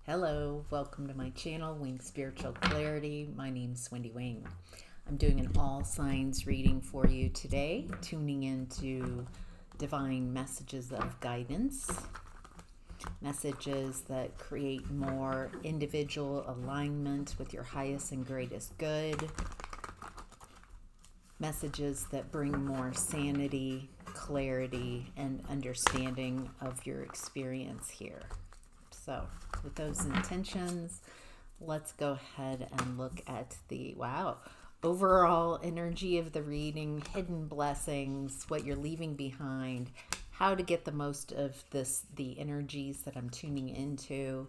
Hello, welcome to my channel, Wing Spiritual Clarity. My name's Wendy Wing. I'm doing an all signs reading for you today, tuning into divine messages of guidance, messages that create more individual alignment with your highest and greatest good, messages that bring more sanity, clarity, and understanding of your experience here. So, with those intentions, let's go ahead and look at the overall energy of the reading, hidden blessings, what you're leaving behind, how to get the most of the energies that I'm tuning into,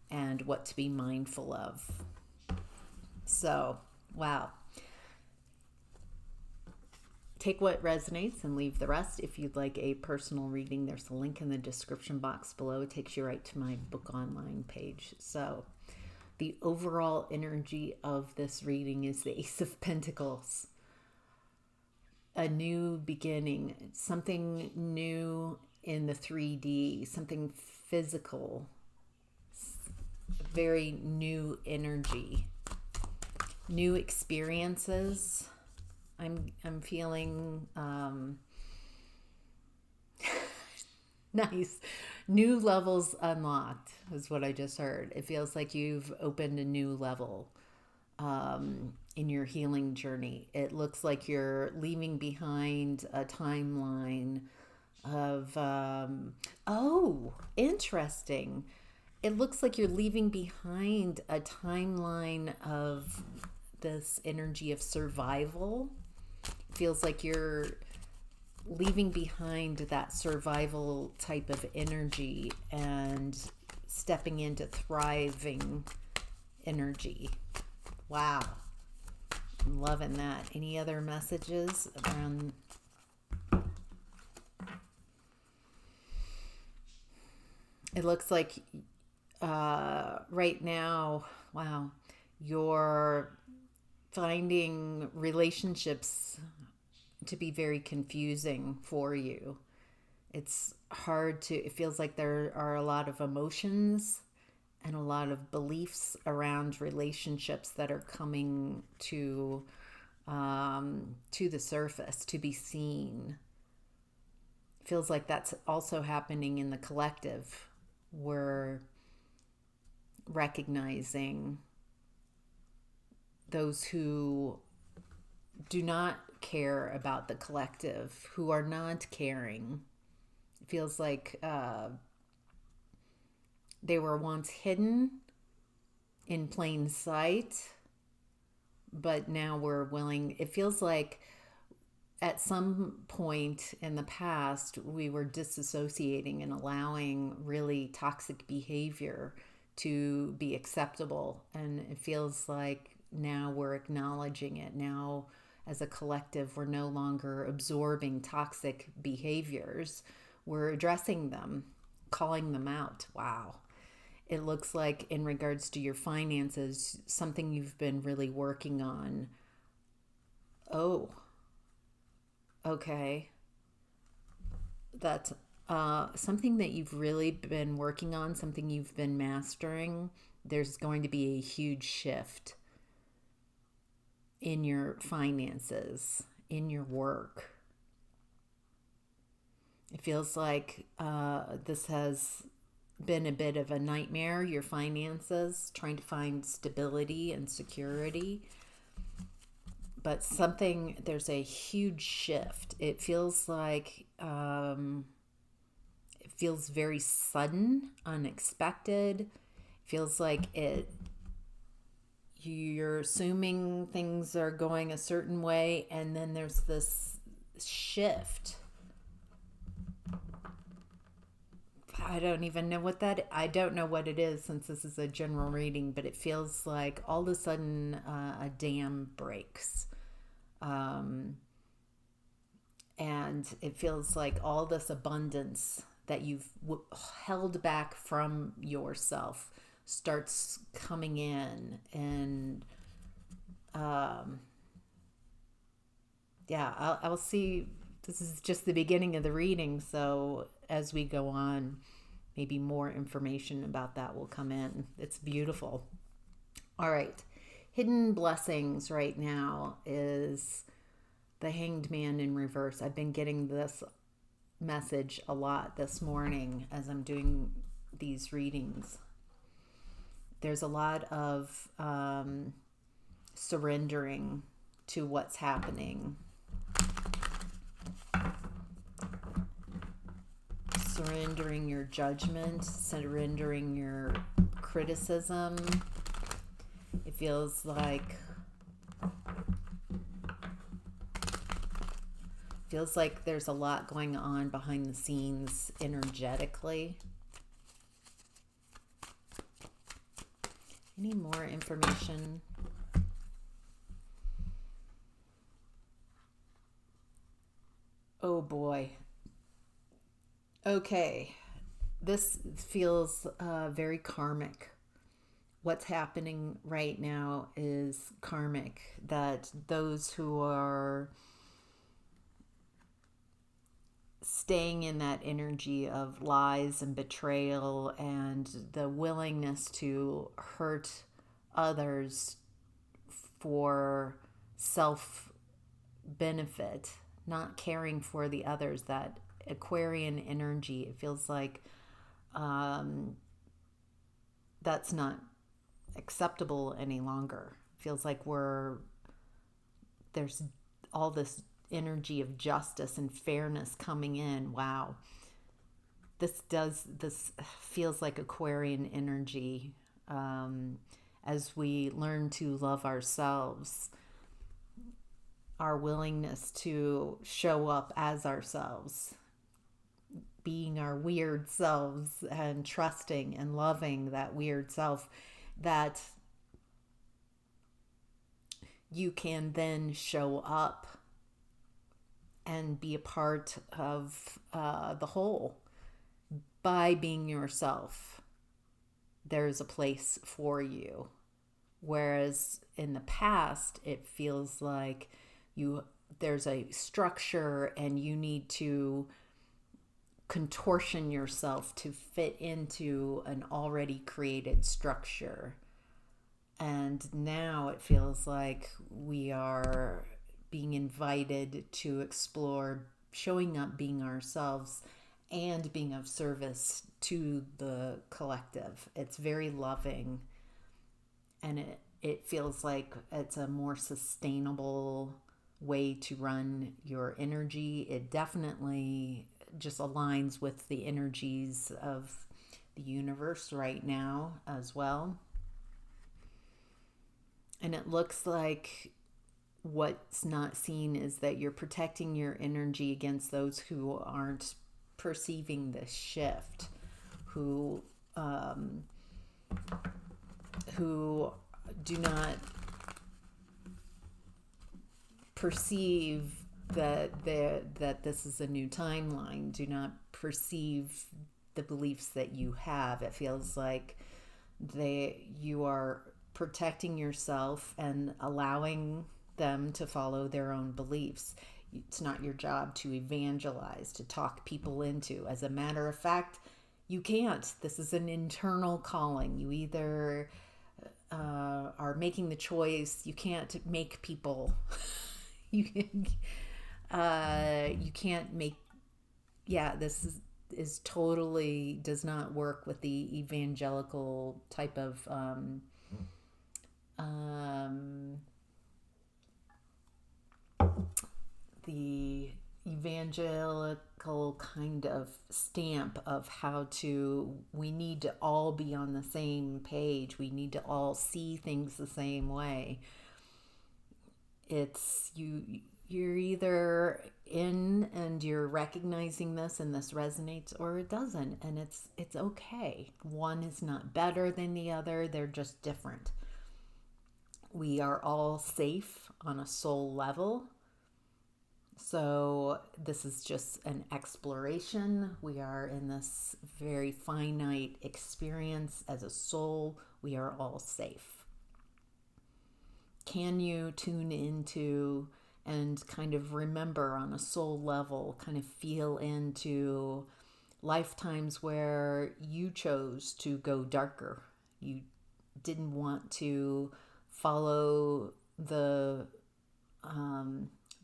and what to be mindful of. So, take what resonates and leave the rest. If you'd like a personal reading, there's a link in the description box below. It takes you right to my book online page. So the overall energy of this reading is the Ace of Pentacles. A new beginning, something new in the 3D, something physical, very new energy, new experiences. I'm feeling nice. New levels unlocked is what I just heard. It feels like you've opened a new level in your healing journey. It looks like you're leaving behind a timeline of, interesting. It looks like you're leaving behind a timeline of this energy of survival. Feels like you're leaving behind that survival type of energy and stepping into thriving energy. Wow. I'm loving that. Any other messages around? It looks like right now, you're finding relationships to be very confusing for you. It's hard to, it feels like there are a lot of emotions and a lot of beliefs around relationships that are coming to the surface, to be seen. It feels like that's also happening in the collective. We're recognizing those who do not care about the collective, who are not caring. It feels like they were once hidden in plain sight, but now we're willing. It feels like at some point in the past, we were disassociating and allowing really toxic behavior to be acceptable. And it feels like now we're acknowledging it. Now, as a collective, we're no longer absorbing toxic behaviors. We're addressing them, calling them out. Wow. It looks like in regards to your finances, something you've been really working on. Oh, okay. That's something that you've really been working on, something you've been mastering. There's going to be a huge shift in your finances, in your work. It feels like this has been a bit of a nightmare, your finances, trying to find stability and security. But there's a huge shift. It feels like, it feels very sudden, unexpected. It feels like you're assuming things are going a certain way, and then there's this shift. I don't even know I don't know what it is, since this is a general reading, but it feels like all of a sudden a dam breaks. And it feels like all this abundance that you've held back from yourself starts coming in. And I'll see. This is just the beginning of the reading, so as we go on, maybe more information about that will come in. It's beautiful. All right. Hidden blessings right now is the Hanged Man in reverse. I've been getting this message a lot this morning as I'm doing these readings. There's a lot of surrendering to what's happening. Surrendering your judgment, surrendering your criticism. It feels like there's a lot going on behind the scenes energetically. Any more information? Oh boy. Okay. This feels very karmic. What's happening right now is karmic, that those who are staying in that energy of lies and betrayal and the willingness to hurt others for self benefit, not caring for the others, that Aquarian energy, it feels like that's not acceptable any longer. It feels like there's all this energy of justice and fairness coming in. Wow. This feels like Aquarian energy as we learn to love ourselves, our willingness to show up as ourselves, being our weird selves and trusting and loving that weird self, that you can then show up and be a part of the whole by being yourself. There's a place for you. Whereas in the past, it feels like there's a structure and you need to contortion yourself to fit into an already created structure. And now it feels like we are being invited to explore showing up, being ourselves, and being of service to the collective. It's very loving, and it feels like it's a more sustainable way to run your energy. It definitely just aligns with the energies of the universe right now as well. And it looks like what's not seen is that you're protecting your energy against those who aren't perceiving this shift, who do not perceive that this is a new timeline, do not perceive the beliefs that you have. It feels like you are protecting yourself and allowing them to follow their own beliefs. It's not your job to evangelize, to talk people into. As a matter of fact, you can't. This is an internal calling. You either are making the choice. You can't make people. you can't make. Yeah, this is totally does not work with the evangelical type of the evangelical kind of stamp of we need to all be on the same page. We need to all see things the same way. It's you're either in and you're recognizing this and this resonates, or it doesn't, and it's okay. One is not better than the other. They're just different. We are all safe on a soul level. So this is just an exploration. We are in this very finite experience as a soul. We are all safe. Can you tune into and kind of remember on a soul level, kind of feel into lifetimes where you chose to go darker. You didn't want to follow the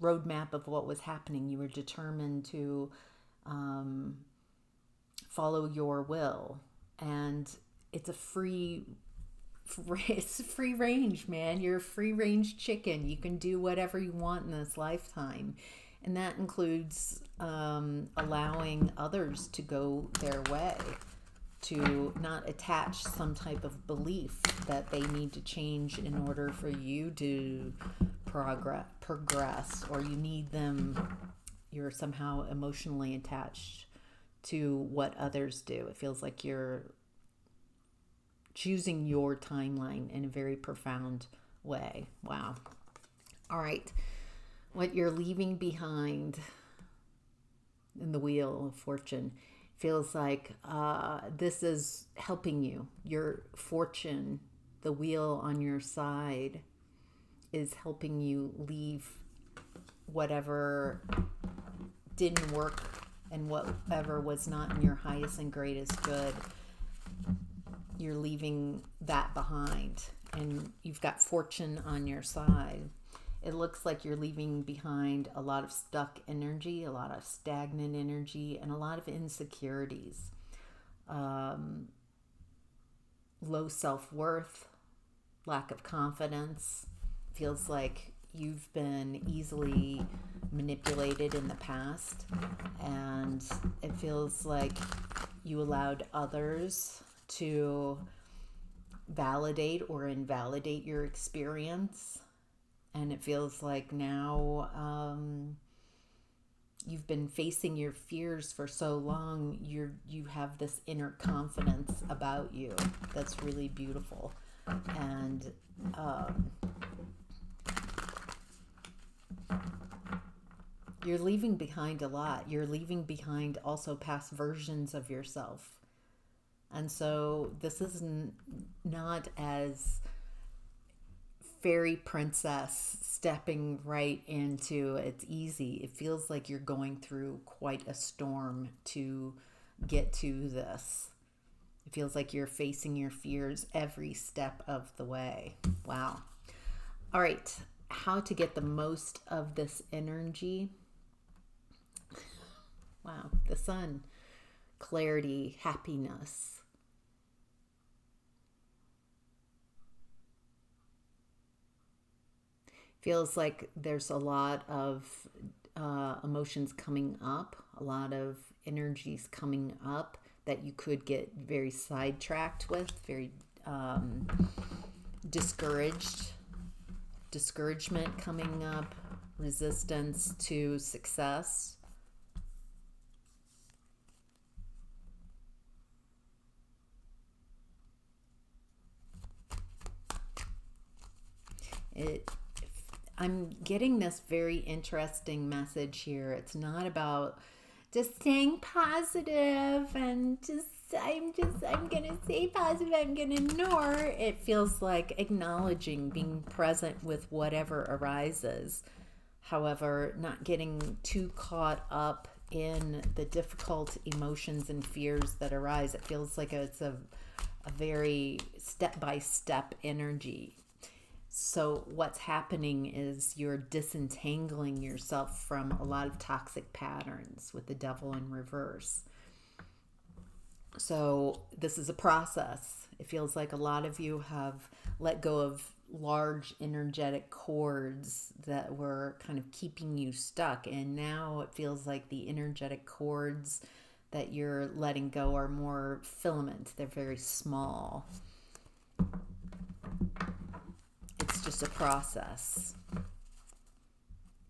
roadmap of what was happening. You were determined to um, follow your will, and it's a free it's free range, man. You're a free range chicken. You can do whatever you want in this lifetime, and that includes allowing others to go their way, to not attach some type of belief that they need to change in order for you to progress, or you need them, you're somehow emotionally attached to what others do. It feels like you're choosing your timeline in a very profound way. Wow. All right. What you're leaving behind in the Wheel of Fortune feels like this is helping you. Your fortune, the wheel on your side, is helping you leave whatever didn't work and whatever was not in your highest and greatest good. You're leaving that behind, and you've got fortune on your side. It looks like you're leaving behind a lot of stuck energy, a lot of stagnant energy, and a lot of insecurities. Low self-worth, lack of confidence. Feels like you've been easily manipulated in the past, and it feels like you allowed others to validate or invalidate your experience. And it feels like now you've been facing your fears for so long, you have this inner confidence about you that's really beautiful. And you're leaving behind a lot. You're leaving behind also past versions of yourself. And so this is not as fairy princess stepping right into it's easy. It feels like you're going through quite a storm to get to this. It feels like you're facing your fears every step of the way. Wow. All right. How to get the most of this energy? Wow. The sun. Clarity, happiness. Feels like there's a lot of emotions coming up, a lot of energies coming up that you could get very sidetracked with, very discouraged, discouragement coming up, resistance to success. I'm getting this very interesting message here. It's not about just staying positive and I'm gonna stay positive, I'm gonna ignore. It feels like acknowledging, being present with whatever arises. However, not getting too caught up in the difficult emotions and fears that arise. It feels like it's a very step by step energy. So what's happening is you're disentangling yourself from a lot of toxic patterns with the devil in reverse. So this is a process. It feels like a lot of you have let go of large energetic cords that were kind of keeping you stuck. And now it feels like the energetic cords that you're letting go are more filament. They're very small. It's just a process.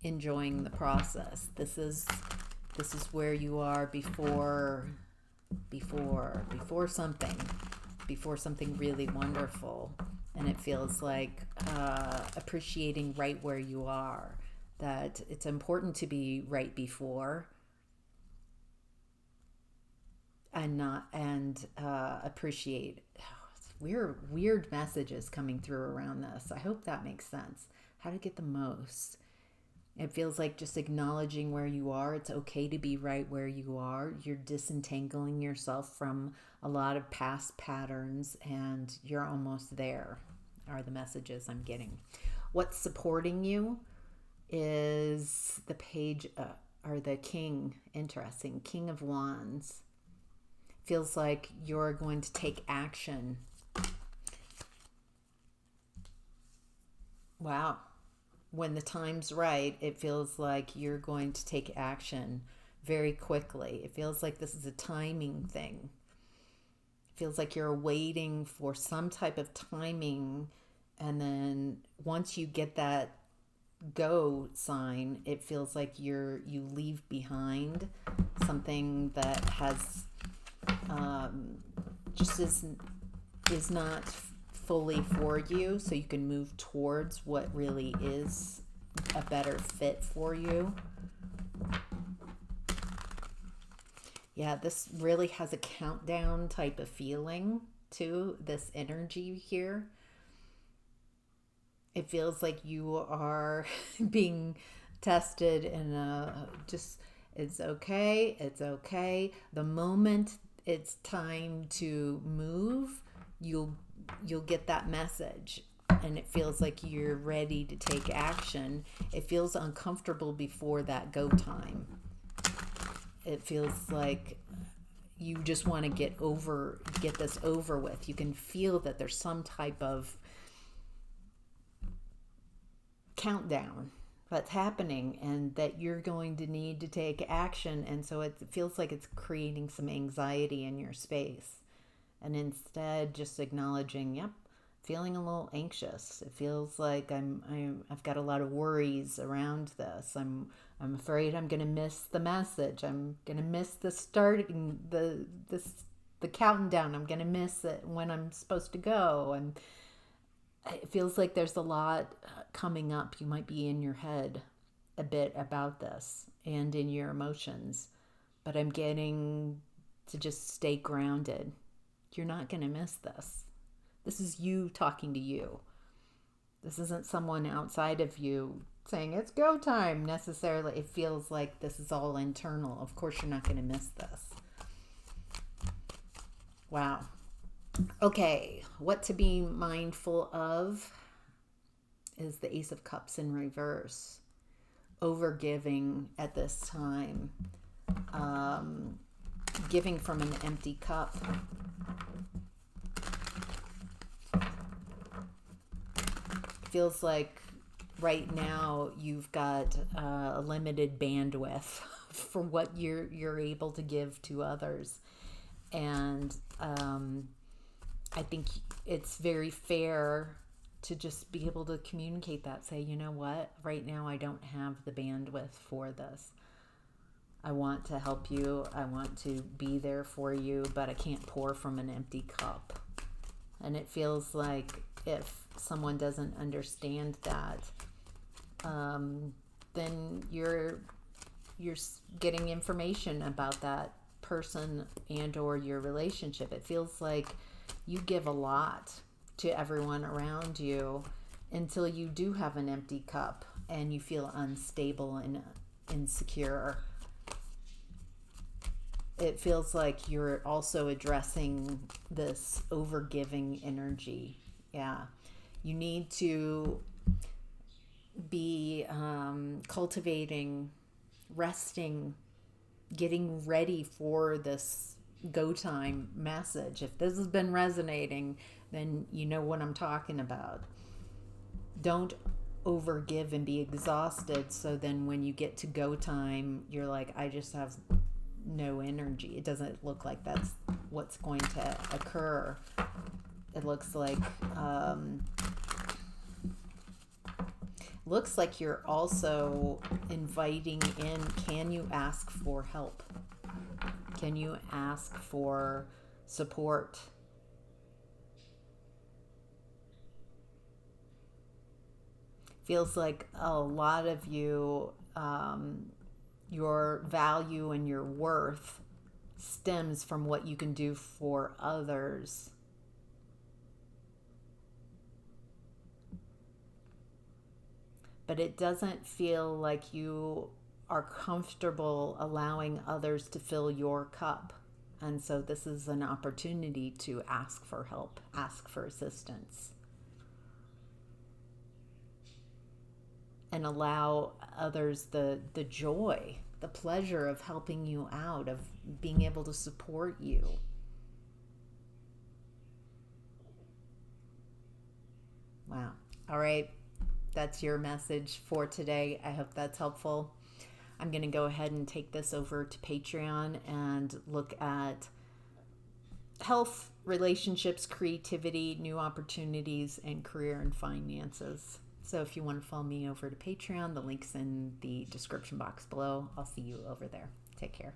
Enjoying the process. This is where you are before something really wonderful. And it feels like appreciating right where you are. That it's important to be right before and appreciate. Weird messages coming through around this. I hope that makes sense. How to get the most. It feels like just acknowledging where you are. It's okay to be right where you are. You're disentangling yourself from a lot of past patterns and you're almost there, are the messages I'm getting. What's supporting you is the page, or the king. Interesting. King of Wands. Feels like you're going to take action. Wow. When the time's right, it feels like you're going to take action very quickly. It feels like this is a timing thing. It feels like you're waiting for some type of timing, and then once you get that go sign, it feels like you leave behind something that has just is not fully for you, so you can move towards what really is a better fit for you. Yeah, this really has a countdown type of feeling to this energy here. It feels like you are being tested in a just, it's okay, it's okay. The moment it's time to move, you'll get that message, and it feels like you're ready to take action. It feels uncomfortable before that go time. It feels like you just want to get this over with. You can feel that there's some type of countdown that's happening and that you're going to need to take action, and so it feels like it's creating some anxiety in your space. And instead just acknowledging, yep, feeling a little anxious. It feels like I've got a lot of worries around this. I'm afraid I'm going to miss the message. I'm going to miss the starting the countdown. I'm going to miss it when I'm supposed to go. And it feels like there's a lot coming up. You might be in your head a bit about this and in your emotions, but I'm getting to just stay grounded. You're not going to miss this. This is you talking to you. This isn't someone outside of you saying it's go time necessarily. It feels like this is all internal. Of course, you're not going to miss this. Wow. Okay, what to be mindful of is the Ace of Cups in reverse. Overgiving at this time. Giving from an empty cup. Feels like right now you've got a limited bandwidth for what you're able to give to others, and I think it's very fair to just be able to communicate that. Say, you know what, right now I don't have the bandwidth for this. I want to help you. I want to be there for you, but I can't pour from an empty cup. And it feels like if someone doesn't understand that, then you're getting information about that person and or your relationship. It feels like you give a lot to everyone around you until you do have an empty cup and you feel unstable and insecure. It feels like you're also addressing this overgiving energy. Yeah. You need to be cultivating, resting, getting ready for this go time message. If this has been resonating, then you know what I'm talking about. Don't overgive and be exhausted, so then when you get to go time, you're like, I just have no energy. It doesn't look like that's what's going to occur. It looks like you're also inviting in, can you ask for help? Can you ask for support? Feels like a lot of you, your value and your worth stems from what you can do for others. but it doesn't feel like you are comfortable allowing others to fill your cup. And so this is an opportunity to ask for help, ask for assistance, and allow others the joy, the pleasure of helping you out, of being able to support you. Wow. All right. That's your message for today. I hope that's helpful. I'm going to go ahead and take this over to Patreon and look at health, relationships, creativity, new opportunities, and career and finances. So if you want to follow me over to Patreon, the link's in the description box below. I'll see you over there. Take care.